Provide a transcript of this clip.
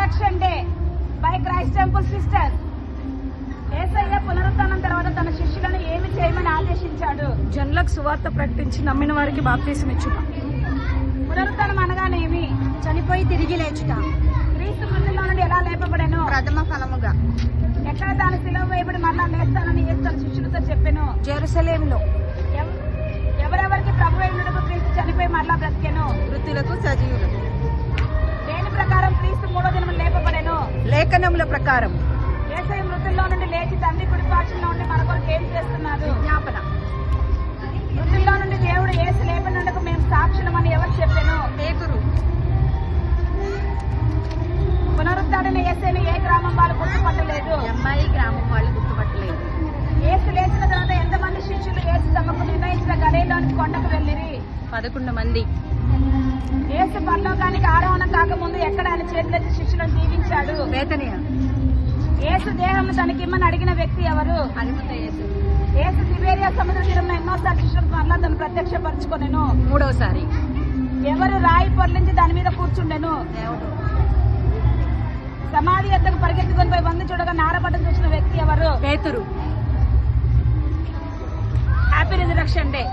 Resurrection day by Christ temple sister. Yesayya పునరుత్థానం తర్వాత తన శిష్యులను ఏమి చేయమని ఆదేశించాడు? జనులకు సువార్త ప్రకటించి నమ్మిన వారికి బాప్తిసం ఇచ్చుట. పునరుత్థానం అనగానేమి? చనిపోయి తిరిగి లేచుట. క్రీస్తు మృతుల్లో నుండి ఎలా లేపబడెను? ప్రథమ ఫలముగా. ఎక్కడ తాను సిలువ వేయబడి మరలా లేస్తానని యేసు తన శిష్యులతో చెప్పెను? జెరూసలేములో. ఎవరెవరికి ప్రభు అయినప్పుడు క్రీస్తు చనిపోయి మరలా బ్రతికెను? మృతులకు సజీవులకు. దేని ప్రకారం క్రీస్తు మూడో దినం లేపబడెను? లేఖనముల ప్రకారం. యేసయ్య మృతుల్లో నుండి లేచి తండ్రి కుడి పార్శ్వంలో ఉండి మన కొరకు ఏం చేస్తున్నారు? జ్ఞాపన. మృతుల్లో నుండి దేవుడు యేసు లేపనుండకు మేము సాక్షులమని ఎవరు చెప్పాను? పేతురు. పునరుద్ధరణ యేసయ్యను ఏ గ్రామం వాళ్ళు గుర్తుపట్టలేదు? అమ్మాయి గ్రామం వాళ్ళు గుర్తుపట్టలేదు. యేసు లేచిన తర్వాత ఎంతమంది శిష్యులు యేసు తమకు నిర్ణయించిన గడిలోని కొండకు వెళ్ళిరి? 11 మంది. యేసు పరలోకానికి ఆరోహణం కాకముందు ఎక్కడ ఆయన చేతులెత్తి శిష్యులను దీవించాడు? బేతనియ. యేసు దేహం తనకిమ్మని అడిగిన వ్యక్తి ఎవరు? అరిమత యేసు. యేసు తిబేరియా సముద్ర తీరంలో ఎన్నోసార్లు శిష్యులకు మరలా తను ప్రత్యక్షపరచుకొనెను? 3వసారి. ఎవరు రాయి పొర్లించి దాని మీద కూర్చుండెను? దేవుడు. సమాధి ఎద్దకు పరిగెత్తుకొని పోయి వంగి చూడగా నారపట్టం చూసిన వ్యక్తి ఎవరు? పేతురు. Happy resurrection day.